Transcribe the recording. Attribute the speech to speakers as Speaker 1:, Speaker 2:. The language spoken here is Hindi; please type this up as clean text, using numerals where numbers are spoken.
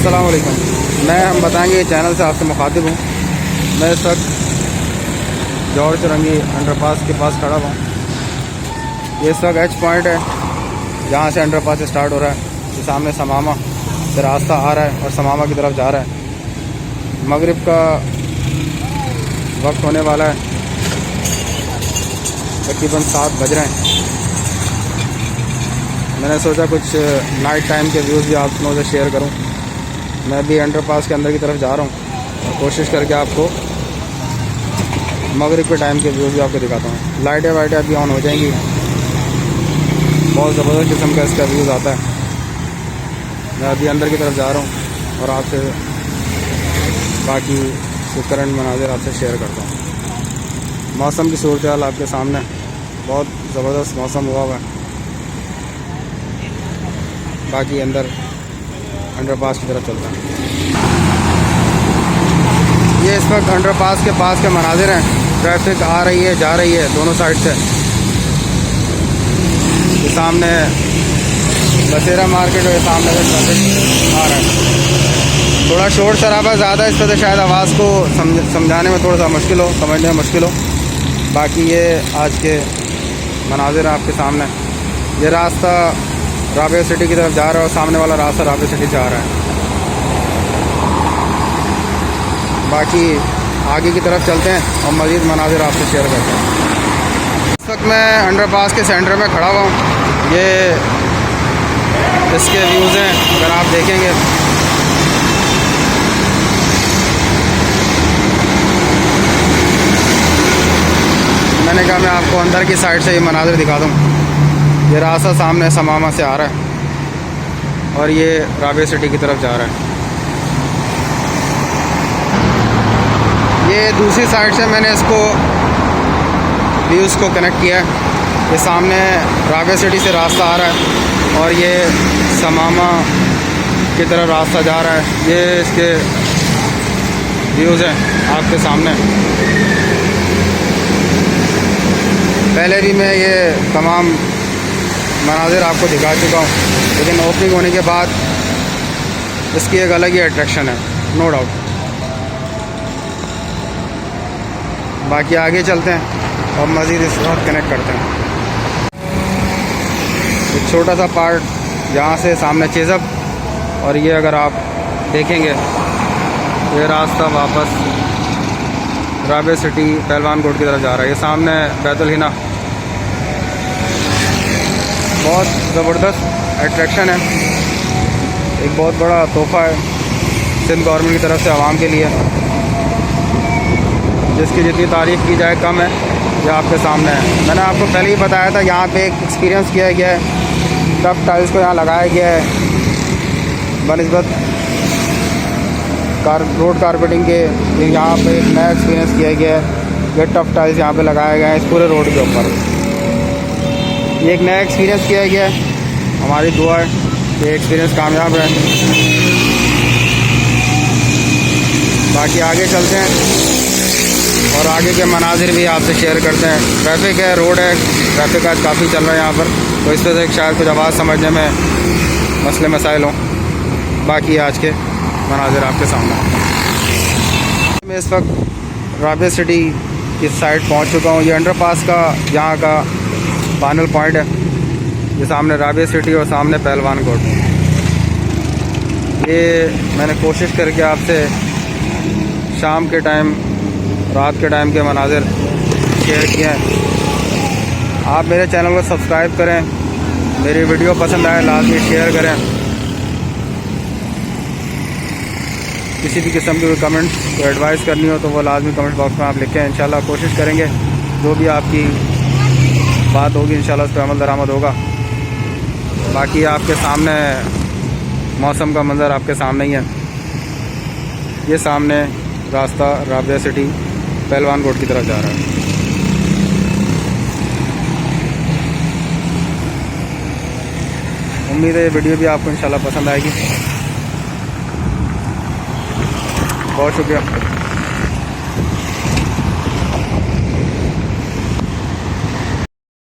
Speaker 1: अस्सलाम वालेकुम। हम बताएंगे चैनल से आपसे मुखातिब हूँ। मैं इस वक्त जौहर चौरंगी अंडरपास के पास खड़ा हुआ हूँ। ये इस वक्त एच पॉइंट है जहाँ से अंडरपास स्टार्ट हो रहा है। ये सामने समामा से रास्ता आ रहा है और समामा की तरफ जा रहा है। मगरिब का वक्त होने वाला है, तकरीबन 7 बज रहे हैं। मैंने सोचा कुछ नाइट टाइम के व्यूज़ भी आप लोगों से शेयर करूं। मैं भी अंडरपास के अंदर की तरफ जा रहा हूं और कोशिश करके आपको मगरिब के टाइम के व्यूज़ भी आपको दिखाता हूं। लाइटें वाइटें अभी ऑन हो जाएंगी। बहुत ज़बरदस्त किस्म का इसका व्यूज़ आता है। मैं अभी अंदर की तरफ जा रहा हूं और आपसे बाकी जो करंट मनाज़िर आपसे शेयर करता हूँ। मौसम की सूरत हाल आपके सामने, बहुत ज़बरदस्त मौसम हुआ है। बाकी अंदर अंडरपास की तरफ चलता है। ये इस वक्त अंडरपास के पास के मनाजिर हैं। ट्रैफिक आ रही है जा रही है दोनों साइड से। ये सामने बसेरा मार्केट और सामने से ट्रैफिक आ रहा है। थोड़ा शोर शराबा ज़्यादा है, इस पर शायद आवाज़ को समझाने में थोड़ा सा मुश्किल हो, समझने में मुश्किल हो। बाकी ये आज के मनाजिर आपके सामने। ये रास्ता राबिया सिटी की तरफ जा रहा है और सामने वाला रास्ता राबिया सिटी से आ रहा है। बाकी आगे की तरफ चलते हैं और मज़ीद मनाजिर आपसे शेयर करते हैं। इस वक्त मैं अंडरपास के सेंटर में खड़ा हुआ हूँ। ये इसके व्यूज़ हैं, अगर आप देखेंगे। मैंने कहा मैं आपको अंदर की साइड से ये मनाजिर दिखा दूँ। ये रास्ता सामने समामा से आ रहा है और ये राबिया सिटी की तरफ जा रहा है। ये दूसरी साइड से मैंने इसको व्यूज़ को कनेक्ट किया है। ये सामने राबिया सिटी से रास्ता आ रहा है और ये समामा की तरफ रास्ता जा रहा है। ये इसके व्यूज़ हैं आपके सामने। पहले भी मैं ये तमाम मनाजिर आपको दिखा चुका हूँ, लेकिन ओपनिंग होने के बाद इसकी एक अलग ही अट्रैक्शन है, नो डाउट। बाकी आगे चलते हैं और मज़ीद इस वक्त कनेक्ट करते हैं। एक छोटा सा पार्ट यहाँ से सामने चेज़अप और ये अगर आप देखेंगे ये रास्ता वापस राबिया सिटी पहलवान कोट की तरफ जा रहा है। ये सामने बैतुल हिना, बहुत ज़बरदस्त अट्रैक्शन है। एक बहुत बड़ा तोहफ़ा है सिंध गवर्नमेंट की तरफ से आवाम के लिए, जिसकी जितनी तारीफ़ की जाए कम है। ये आपके सामने है। मैंने आपको पहले ही बताया था, यहाँ पे एक एक्सपीरियंस किया गया है। टफ टाइल्स को यहाँ लगाया गया है बनिस्बत रोड कारपेटिंग के। यहाँ पे एक नया एक्सपीरियंस किया गया है। ये टफ टाइल्स यहाँ पे लगाए गए हैं इस पूरे रोड के ऊपर। ये एक नया एक्सपीरियंस किया गया है। हमारी दुआ है कि ये एक्सपीरियंस कामयाब है। बाकी आगे चलते हैं और आगे के मनाजिर भी आपसे शेयर करते हैं। ट्रैफिक है, रोड है, ट्रैफिक आज काफ़ी चल रहा है यहाँ पर, तो इस वजह से शायद कुछ आवाज़ समझने में मसले मसाइल हों। बाकी आज के मनाजिर आपके सामने। मैं इस वक्त राबिया सिटी की साइड पहुँच चुका हूँ। ये अंडरपास का यहाँ का फाइनल पॉइंट है। ये सामने राबिया सिटी और सामने पहलवान कोट। ये मैंने कोशिश करके आपसे शाम के टाइम, रात के टाइम के मनाजिर शेयर किए हैं। आप मेरे चैनल को सब्सक्राइब करें, मेरी वीडियो पसंद आए लाजमी शेयर करें। किसी भी किस्म की कमेंट को एडवाइस करनी हो तो वो लाजमी कमेंट बॉक्स में आप लिखें। इंशाल्लाह कोशिश करेंगे, जो भी आपकी बात होगी इंशाल्लाह उस पर अमल दरामद होगा। बाकी आपके सामने मौसम का मंज़र आपके सामने ही है। ये सामने रास्ता राबिया सिटी पहलवान कोट की तरफ जा रहा है। उम्मीद है ये वीडियो भी आपको इंशाल्लाह पसंद आएगी। बहुत शुक्रिया।